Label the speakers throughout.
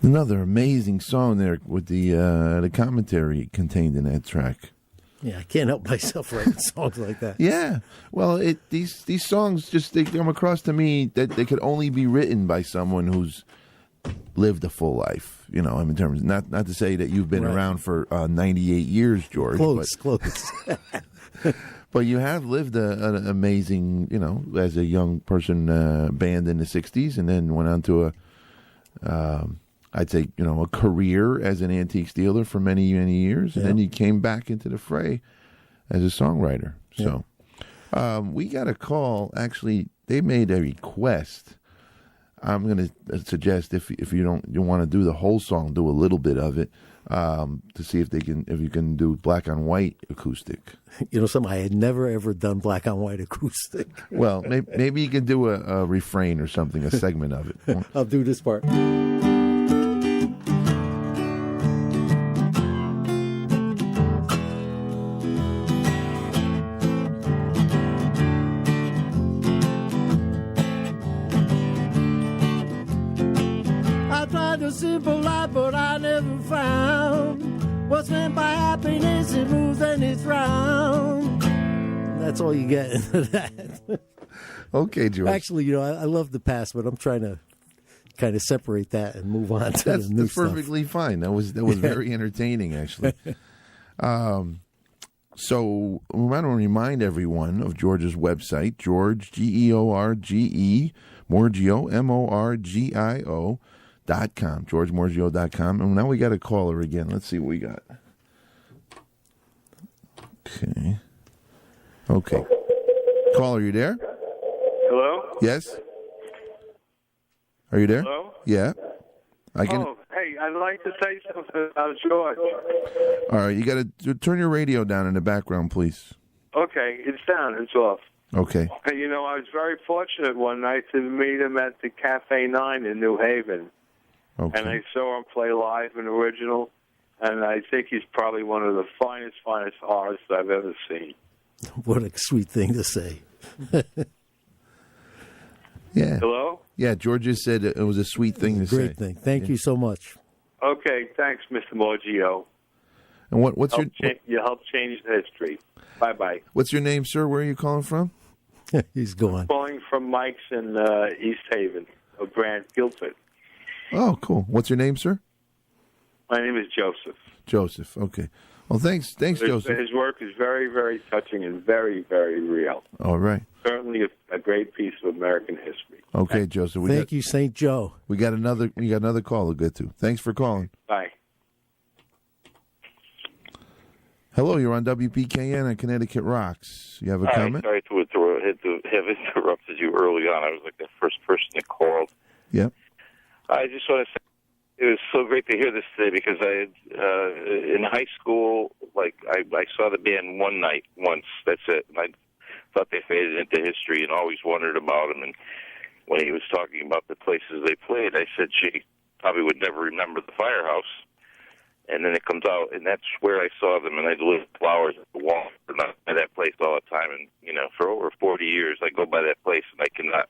Speaker 1: Another amazing song there with the commentary contained in that track.
Speaker 2: Yeah, I can't help myself writing songs like that.
Speaker 1: Yeah, well, these songs they come across to me that they could only be written by someone who's lived a full life. You know, in terms not to say that you've been around for 98 years, George.
Speaker 2: Close.
Speaker 1: But you have lived an amazing, you know, as a young person, band in the '60s, and then went on to I'd say, you know, a career as an antique dealer for many, many years. And then you came back into the fray as a songwriter. So we got a call. Actually, they made a request. I'm going to suggest if you want to do the whole song, do a little bit of it to see if you can do black on white acoustic.
Speaker 2: You know, something I had never ever done black on white acoustic.
Speaker 1: Well, maybe you can do a refrain or something, a segment of it.
Speaker 2: I'll do this part. Simple life, but I never found what's meant by happiness. It moves and it's round. That's all you get into that.
Speaker 1: Okay, George.
Speaker 2: Actually, you know, I love the past, but I'm trying to kind of separate that and move on to the new
Speaker 1: that's perfectly
Speaker 2: stuff.
Speaker 1: fine. That was very entertaining, actually. So we want to remind everyone of George's website, George, George, Morgio, Morgio. .com, GeorgeMorgio.com. And now we got a caller again. Let's see what we got. Okay. Caller, you there?
Speaker 3: Hello?
Speaker 1: Yes? Are you there?
Speaker 3: Hello?
Speaker 1: Yeah.
Speaker 3: Hey, I'd like to say something about George.
Speaker 1: All right, you got to turn your radio down in the background, please.
Speaker 3: Okay, it's down. It's off.
Speaker 1: Okay.
Speaker 3: Hey, you know, I was very fortunate one night to meet him at the Cafe 9 in New Haven.
Speaker 1: Okay.
Speaker 3: And I saw him play live and original, and I think he's probably one of the finest artists I've ever seen.
Speaker 2: What a sweet thing to say.
Speaker 1: Yeah.
Speaker 3: Hello?
Speaker 1: Yeah, George just said it was a sweet thing to say.
Speaker 2: Great thing. Thank you so much.
Speaker 3: Okay, thanks, Mr. Morgio.
Speaker 1: And what's your...
Speaker 3: You helped change the history. Bye-bye.
Speaker 1: What's your name, sir? Where are you calling from?
Speaker 2: He's gone.
Speaker 3: Calling from Mike's in East Haven, of Grand Guildford.
Speaker 1: Oh, cool. What's your name, sir?
Speaker 3: My name is Joseph.
Speaker 1: Joseph. Okay. Well, thanks, Joseph.
Speaker 3: His work is very, very touching and very, very real.
Speaker 1: All right.
Speaker 3: Certainly a great piece of American history.
Speaker 1: Okay, Joseph.
Speaker 2: Thank you, St. Joe.
Speaker 1: We got another call to get to. Thanks for calling.
Speaker 3: Bye.
Speaker 1: Hello, you're on WPKN on Connecticut Rocks. You have a comment?
Speaker 4: Sorry to have interrupted you early on. I was like the first person that called.
Speaker 1: Yep.
Speaker 4: I just want to say it was so great to hear this today because I had, in high school, like I saw the band one night once. That's it. And I thought they faded into history and always wondered about them. And when he was talking about the places they played, I said, gee, probably would never remember the Firehouse. And then it comes out, and that's where I saw them, and I delivered flowers at the wall at that place all the time. And, you know, for over 40 years, I go by that place, and I cannot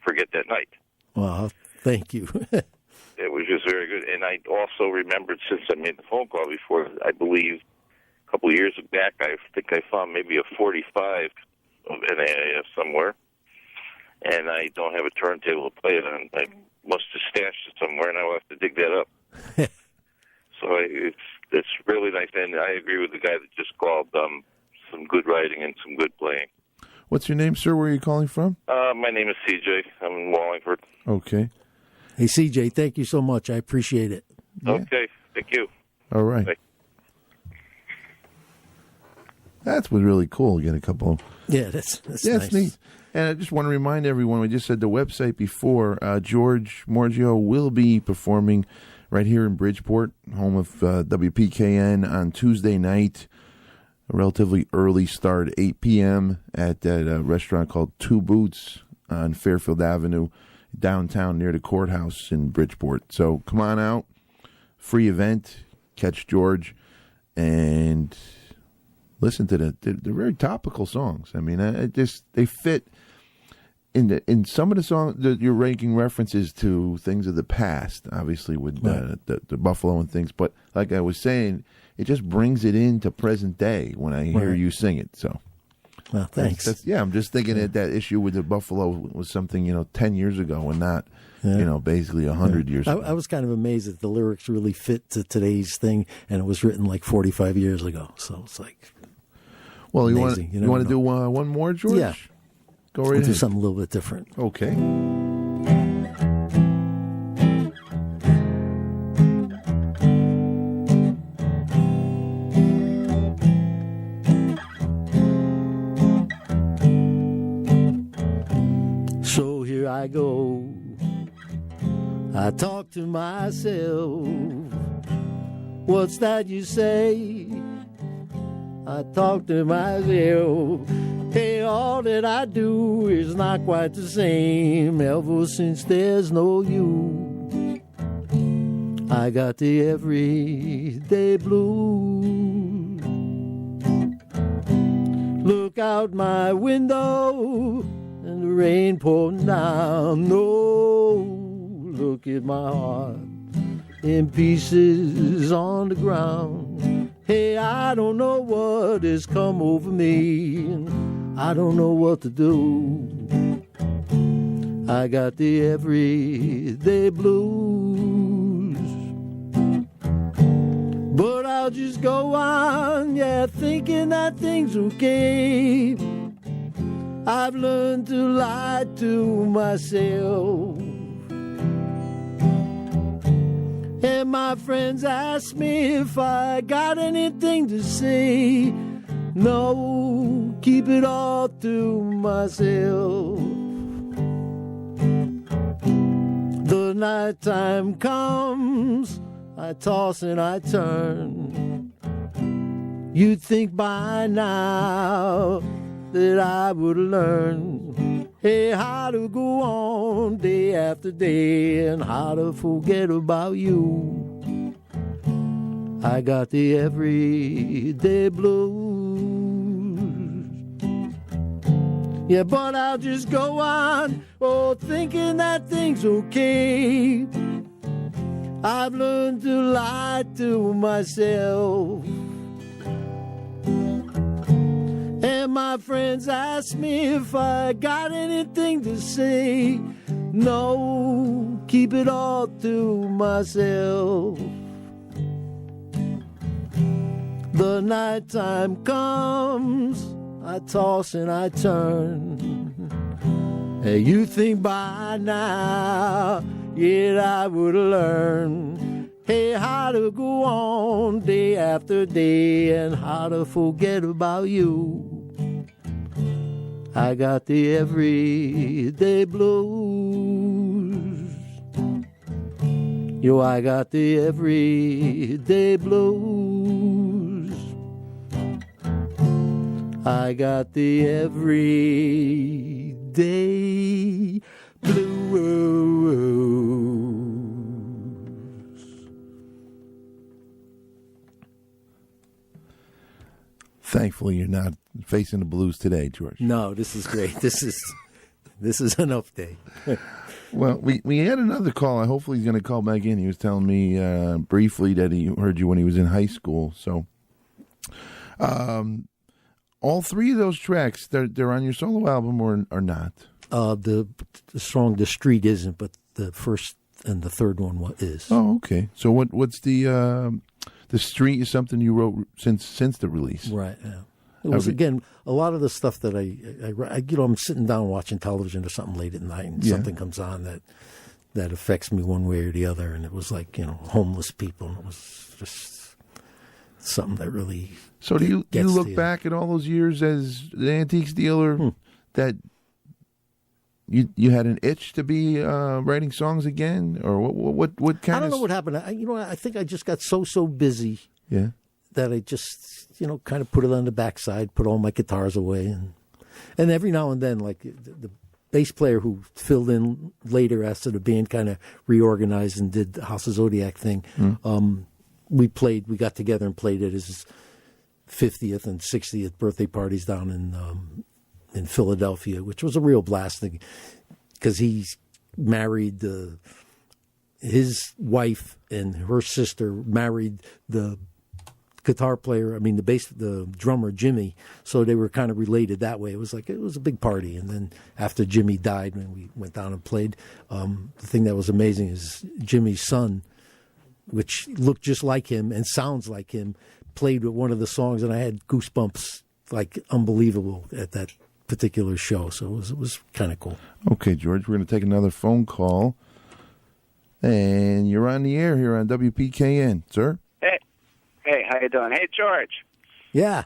Speaker 4: forget that night.
Speaker 2: Well, thank you.
Speaker 4: It was just very good. And I also remembered, since I made the phone call before, I believe a couple of years back, I think I found maybe a 45 of N.A.I.F somewhere, and I don't have a turntable to play it on. I must have stashed it somewhere, and I will have to dig that up. So it's really nice, and I agree with the guy that just called. Some good writing and some good playing.
Speaker 1: What's your name, sir? Where are you calling from?
Speaker 4: My name is CJ. I'm in Wallingford.
Speaker 1: Okay.
Speaker 2: Hey, CJ, thank you so much. I appreciate it.
Speaker 1: Yeah.
Speaker 4: Okay, thank you.
Speaker 1: All right.
Speaker 4: Bye.
Speaker 1: That's really cool. Get a couple.
Speaker 2: Yeah, that's nice.
Speaker 1: It's neat. And I just want to remind everyone, we just said the website before, George Morgio will be performing right here in Bridgeport, home of WPKN, on Tuesday night, a relatively early start, 8 p.m. at a restaurant called Two Boots on Fairfield Avenue, downtown near the courthouse in Bridgeport. So come on out, free event, catch George, and listen to they're very topical songs. I mean, they fit in some of the songs, you're making references to things of the past, obviously with the Buffalo and things. But like I was saying, it just brings it into present day when I hear you sing it. So,
Speaker 2: well, thanks.
Speaker 1: I'm just thinking that issue with the Buffalo was something 10 years ago and not basically 100 years ago.
Speaker 2: I was kind of amazed that the lyrics really fit to today's thing, and it was written like 45 years ago. So it's like,
Speaker 1: well,
Speaker 2: amazing.
Speaker 1: You want to do one more, George?
Speaker 2: Yeah.
Speaker 1: Go right
Speaker 2: We'll
Speaker 1: ahead.
Speaker 2: do something a little bit different.
Speaker 1: Okay.
Speaker 2: So here I go. I talk to myself. What's that you say? I talk to myself. Hey, all that I do is not quite the same ever since there's no you. I got the everyday blues. Look out my window and the rain pouring down. No, look at my heart in pieces on the ground. Hey, I don't know what has come over me. I don't know what to do. I got the everyday blues. But I'll just go on, thinking that thing's okay. I've learned to lie to myself. And my friends ask me if I got anything to say. No, keep it all to myself. The nighttime comes, I toss and I turn. You'd think by now that I would learn, hey, how to go on day after day and how to forget about you. I got the everyday blues. Yeah, but I'll just go on, thinking that thing's okay. I've learned to lie to myself. And my friends ask me if I got anything to say. No, keep it all to myself. The nighttime comes, I toss and I turn. Hey, you think by now, I would learn, hey, how to go on day after day and how to forget about you. I got the everyday blues. Yo, I got the everyday blues. I got the everyday blues.
Speaker 1: Thankfully, you're not facing the blues today, George.
Speaker 2: No, this is great. This is an up day.
Speaker 1: Well, we had another call. Hopefully he's going to call back in. He was telling me briefly that he heard you when he was in high school. So all three of those tracks, they're on your solo album or not?
Speaker 2: The song "The Street" isn't, but the first and the third one is.
Speaker 1: Oh, okay. So what's the Street is something you wrote since the release,
Speaker 2: right? Yeah. It was again a lot of the stuff that I I'm sitting down watching television or something late at night, and something comes on that affects me one way or the other, and it was like homeless people, and it was just something that really.
Speaker 1: So do you look back at all those years as the antiques dealer that you had an itch to be writing songs again, or what kind of?
Speaker 2: I don't know what happened. I think I just got so busy.
Speaker 1: Yeah.
Speaker 2: That I just kind of put it on the backside, put all my guitars away, and every now and then, like the bass player who filled in later after the band kind of reorganized and did the House of Zodiac thing. We got together and played at his 50th and 60th birthday parties down in in Philadelphia, which was a real blast because he married his wife and her sister married the guitar player, the drummer, Jimmy. So they were kind of related that way. It was a big party. And then after Jimmy died, when we went down and played, the thing that was amazing is Jimmy's son, which looked just like him and sounds like him, played with one of the songs, and I had goosebumps, like unbelievable at that particular show. So it was kind of cool.
Speaker 1: Okay, George, we're going to take another phone call. And you're on the air here on WPKN, sir.
Speaker 5: Hey, how you doing? Hey, George.
Speaker 2: Yeah.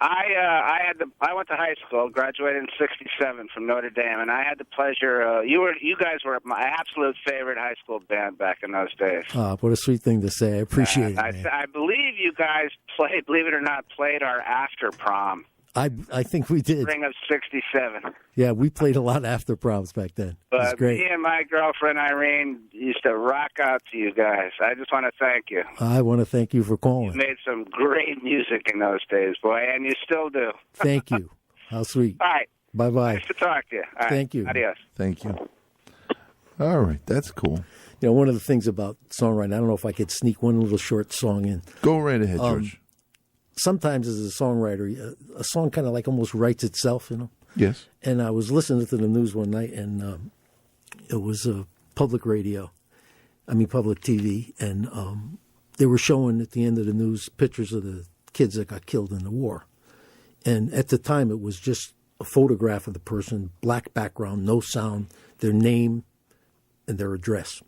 Speaker 5: I went to high school, graduated in '67 from Notre Dame, and I had the pleasure. You guys were my absolute favorite high school band back in those days.
Speaker 2: What a sweet thing to say. I appreciate it.
Speaker 5: I believe you guys played, believe it or not, played our after prom.
Speaker 2: I think we did.
Speaker 5: Spring of '67.
Speaker 2: Yeah, we played a lot after proms back then. It was great.
Speaker 5: Me and my girlfriend Irene used to rock out to you guys. I just want to thank you.
Speaker 2: I want to thank you for calling.
Speaker 5: You made some great music in those days, boy, and you still do.
Speaker 2: Thank you. How sweet.
Speaker 5: All right.
Speaker 2: Bye-bye.
Speaker 5: Nice to talk to you. All right.
Speaker 2: Thank you.
Speaker 5: Adios.
Speaker 1: Thank you. All right, that's cool.
Speaker 2: One of the things about songwriting, I don't know if I could sneak one little short song in.
Speaker 1: Go right ahead, George.
Speaker 2: Sometimes as a songwriter, a song kind of like almost writes itself,
Speaker 1: Yes.
Speaker 2: And I was listening to the news one night, and it was public TV, and they were showing at the end of the news pictures of the kids that got killed in the war. And at the time, it was just a photograph of the person, black background, no sound, their name and their address,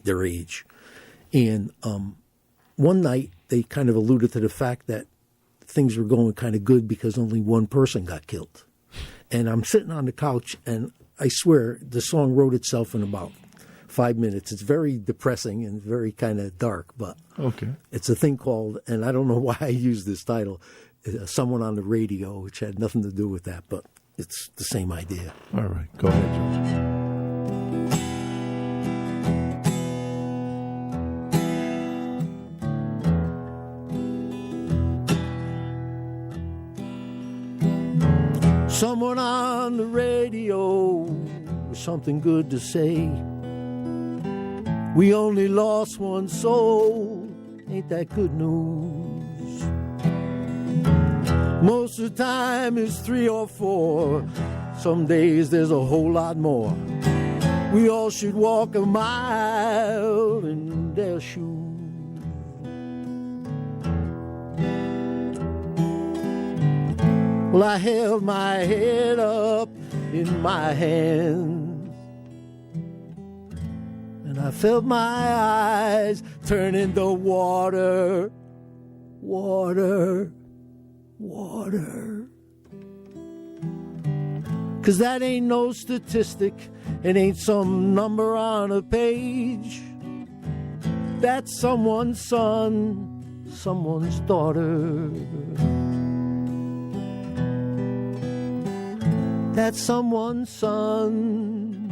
Speaker 2: their age. And one night, they kind of alluded to the fact that things were going kind of good because only one person got killed. And I'm sitting on the couch, and I swear the song wrote itself in about 5 minutes. It's very depressing and very kind of dark, but
Speaker 1: okay.
Speaker 2: It's a thing called, and I don't know why I used this title, Someone on the Radio, which had nothing to do with that, but it's the same idea.
Speaker 1: All right, go ahead, George.
Speaker 2: Someone on the radio with something good to say. We only lost one soul, ain't that good news? Most of the time it's 3 or 4. Some days there's a whole lot more. We all should walk a mile in their shoes. Well, I held my head up in my hands, and I felt my eyes turn into water, water, water. 'Cause that ain't no statistic, it ain't some number on a page. That's someone's son, someone's daughter. That's someone's son,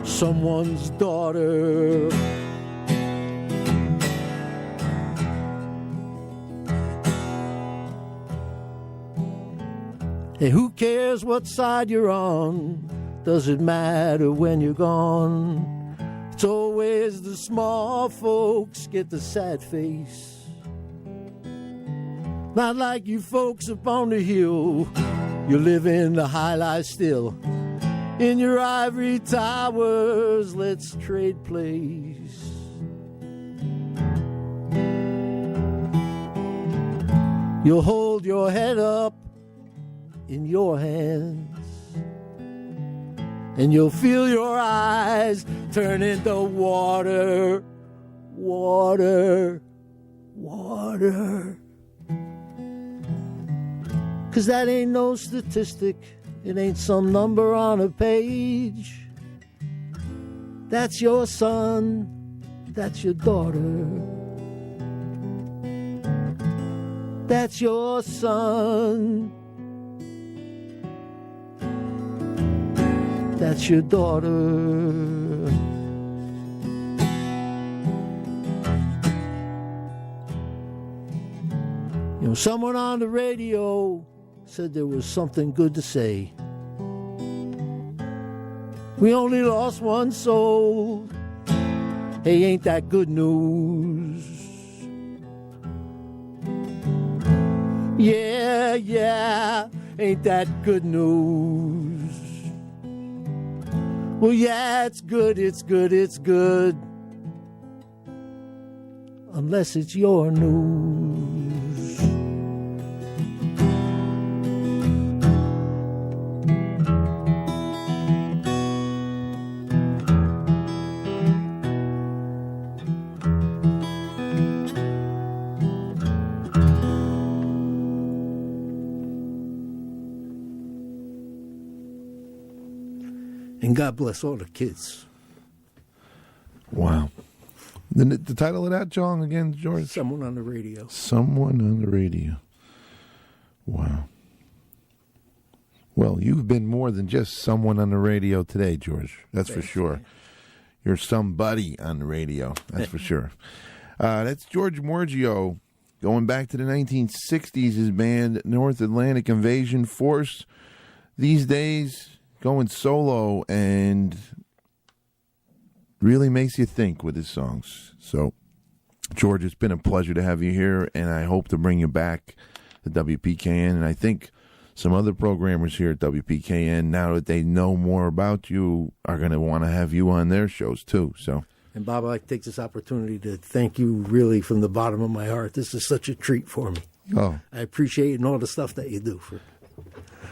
Speaker 2: someone's daughter. Hey, who cares what side you're on? Doesn't matter when you're gone. It's always the small folks get the sad face. Not like you folks up on the hill. You live in the high life still. In your ivory towers, let's trade place. You'll hold your head up in your hands, and you'll feel your eyes turn into water, water, water. 'Cause that ain't no statistic, it ain't some number on a page. That's your son, that's your daughter. That's your son, that's your daughter. Someone on the radio said there was something good to say. We only lost one soul. Hey, ain't that good news? Yeah, yeah, ain't that good news? Well, yeah, it's good, it's good, it's good. Unless it's your news. And God bless all the kids.
Speaker 1: Wow. The title of that song again, George?
Speaker 2: Someone on the radio.
Speaker 1: Someone on the radio. Wow. Well, you've been more than just someone on the radio today, George. That's for sure. You're somebody on the radio. That's for sure. That's George Morgio. Going back to the 1960s, his band North Atlantic Invasion Force. These days, going solo and really makes you think with his songs. So, George, it's been a pleasure to have you here, and I hope to bring you back to WPKN. And I think some other programmers here at WPKN, now that they know more about you, are going to want to have you on their shows too. So,
Speaker 2: and Bob, I'd like to take this opportunity to thank you really from the bottom of my heart. This is such a treat for me.
Speaker 1: Oh,
Speaker 2: I appreciate all the stuff that you do for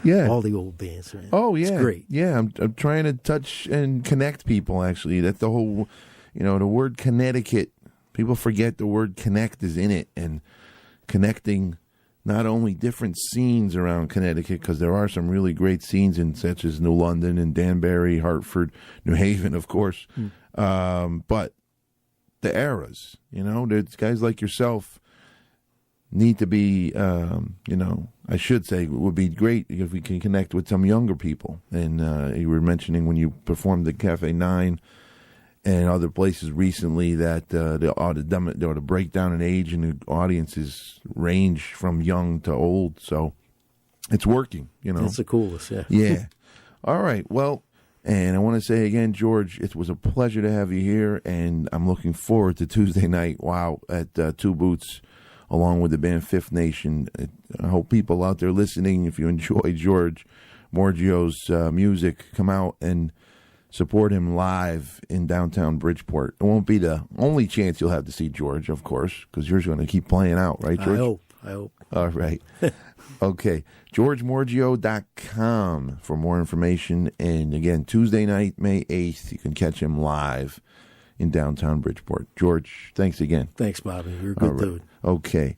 Speaker 2: all the old bands, man.
Speaker 1: Oh, yeah.
Speaker 2: It's great.
Speaker 1: Yeah, I'm trying to touch and connect people, actually. That's the whole, the word Connecticut. People forget the word connect is in it, and connecting not only different scenes around Connecticut, because there are some really great scenes in such as New London and Danbury, Hartford, New Haven, of course, but the eras, there's guys like yourself need to be, I should say, it would be great if we can connect with some younger people. And you were mentioning when you performed at Cafe 9 and other places recently that the breakdown in age and the audiences range from young to old. So it's working,
Speaker 2: That's the coolest, yeah.
Speaker 1: Yeah. All right. Well, and I want to say again, George, it was a pleasure to have you here, and I'm looking forward to Tuesday night, at Two Boots, along with the band Fifth Nation. I hope people out there listening, if you enjoy George Morgio's music, come out and support him live in downtown Bridgeport. It won't be the only chance you'll have to see George, of course, because you're going to keep playing out, right, George?
Speaker 2: I hope.
Speaker 1: All right. Okay. GeorgeMorgio.com for more information. And again, Tuesday night, May 8th, you can catch him live in downtown Bridgeport. George, thanks again.
Speaker 2: Thanks, Bobby. You're a good dude.
Speaker 1: Okay.